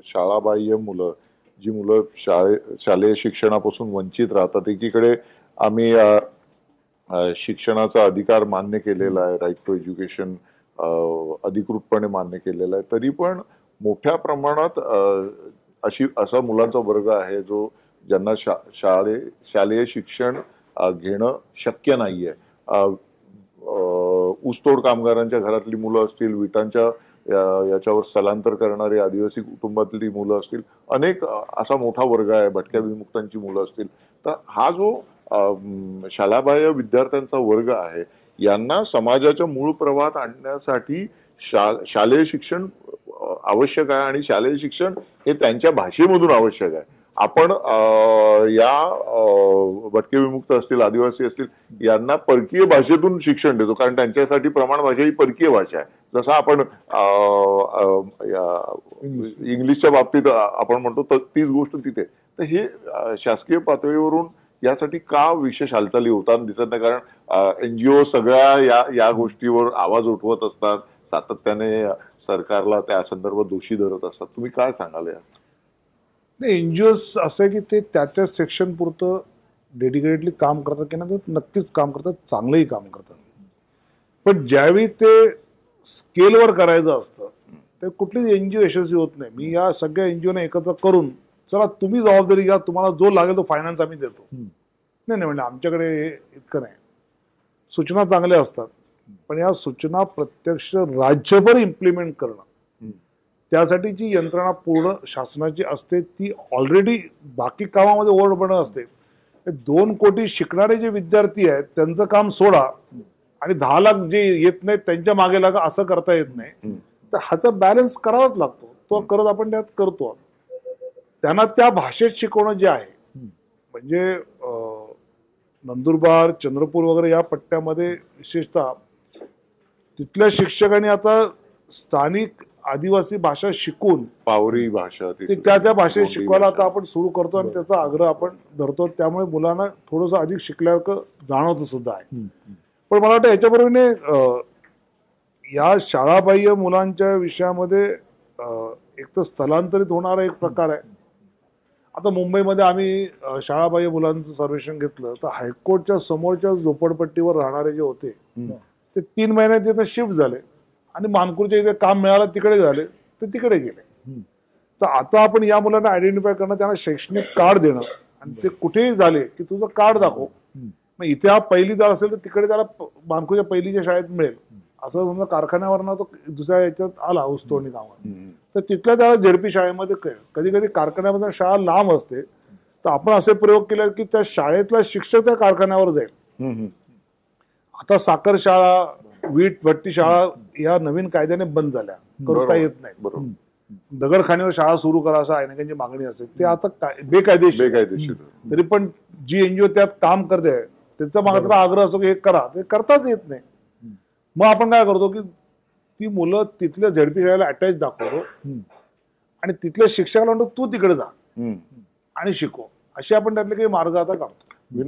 शाळाबाह्य मुलं, जी मुलं शालेय शिक्षणापासून वंचित राहतात, एकीकडे आम्ही शिक्षणाचा अधिकार मान्य केलेला आहे, राईट टू एज्युकेशन अधिकृतपणे मान्य केलेला आहे, तरी पण मोठ्या प्रमाणात असा मुलांचा वर्ग आहे जो ज्यांना शालेय शिक्षण घेणं शक्य नाहीये. ऊसतोड कामगारांच्या घरातली मुलं असतील, विटांच्या याच्यावर स्थलांतर करणारी आदिवासी कुटुंबातली मुलं असतील, अनेक असा मोठा वर्ग आहे, भटक्या विमुक्तांची मुलं असतील. तर हा जो शालाबाह्य विद्यार्थ्यांचा वर्ग आहे, यांना समाजाच्या मूळ प्रवाहात आणण्यासाठी शालेय शिक्षण आवश्यक आहे आणि शालेय शिक्षण हे त्यांच्या भाषेमधून आवश्यक आहे. आपण या भटके विमुक्त असतील, आदिवासी असतील, यांना परकीय भाषेतून शिक्षण देतो, कारण त्यांच्यासाठी प्रमाण भाषा ही परकीय भाषा आहे. जसं आपण इंग्लिशच्या बाबतीत आपण म्हणतो तर तीच गोष्ट तिथे. तर हे शासकीय पातळीवरून यासाठी का विशेष हालचाली होताना दिसत नाही? कारण एनजीओ सगळ्या या गोष्टीवर आवाज उठवत असतात, सातत्याने सरकारला त्या संदर्भात दोषी धरत असतात. तुम्ही काय सांगाल यात? नाही, एनजीओ असं आहे की ते त्या सेक्शन पुरतं डेडिकेटेडली काम करतात की नाही, नक्कीच काम करतात, चांगलंही काम करतात. पण ज्यावेळी ते स्केलवर करायचं असतं ते कुठलीच एनजीओ यशस्वी होत नाही. मी या सगळ्या एनजीओने एकत्र करून चला तुम्ही जबाबदारी घ्या, तुम्हाला जो लागेल तो फायनान्स आम्ही देतो, नाही म्हणजे आमच्याकडे इतकं नाही. सूचना चांगल्या असतात, पण या सूचना प्रत्यक्ष राज्यभर इम्प्लिमेंट करणं, त्यासाठी जी यंत्रणा पूर्ण शासनाची असते ती ऑलरेडी बाकी कामामध्ये ओढबणं असते. 2 कोटी शिकणारे जे विद्यार्थी आहेत त्यांचं काम सोडा आणि 10 लाख जे येत नाहीत त्यांच्या मागे लागा, असं करता येत नाही. तर ह्याचा बॅलन्स करावाच लागतो. तो करत आपण त्यात करतो. त्यांना त्या भाषेत शिकवणं जे आहे, म्हणजे नंदुरबार, चंद्रपूर वगैरे या पट्ट्यामध्ये विशेषतः तिथल्या शिक्षकांनी आता स्थानिक आदिवासी भाषा शिकून पावरी भाषा त्या भाषेत शिकवायला आता आपण सुरू करतो आणि त्याचा आग्रह आपण धरतो. त्यामुळे मुलांना थोडंसं अधिक शिकल्यासारखं जाणवतं सुद्धा आहे. पण मला वाटतं याच्याबरोबरीने या शाळाबाह्य मुलांच्या विषयामध्ये एक तर स्थलांतरित होणारा एक प्रकार आहे. आता मुंबईमध्ये आम्ही शाळाबाह्य मुलांचं सर्वेक्षण घेतलं तर हायकोर्टच्या समोरच्या झोपडपट्टीवर राहणारे जे होते ते 3 महिन्यात तिथे शिफ्ट झाले आणि मानपूरच्या इथे काम मिळालं तिकडे झाले तर तिकडे गेले. तर आता आपण या मुलांना आयडेंटिफाय करणं, त्यांना शैक्षणिक कार्ड देणं आणि ते कुठेही झाले की तुझं कार्ड दाखव, मग इथे हा पहिलीदार असेल तर तिकडे त्याला मानपूरच्या पहिलीच्या शाळेत मिळेल. असं समजा कारखान्यावर ना तो दुसऱ्या याच्यात आला ऊसतोडणी कामावर तर तिथल्या त्याला झेडपी शाळेमध्ये कळेल. कधी कधी कारखान्यामध्ये शाळा लांब असते तर आपण असे प्रयोग केले की त्या शाळेतला शिक्षक त्या कारखान्यावर जाईल. आता साखर शाळा, वीट भट्टी शाळा या नवीन कायद्याने बंद झाल्या, करता येत नाही. दगडखाणीवर शाळा सुरू करा असं अनेकांची मागणी असते, ते आता बेकायदेशीर. तरी पण जी एनजीओ त्यात काम करते त्यांचा मात्र आग्रह असतो की हे करा, ते करताच येत नाही. मग आपण काय करतो की ती मुलं तिथल्या झेडपी शाळेला अटॅच दाखवतो आणि तिथल्या शिक्षकाला म्हणतो तू तिकडे जा आणि शिकव. असे आपण त्यातले काही मार्ग आता काढतो.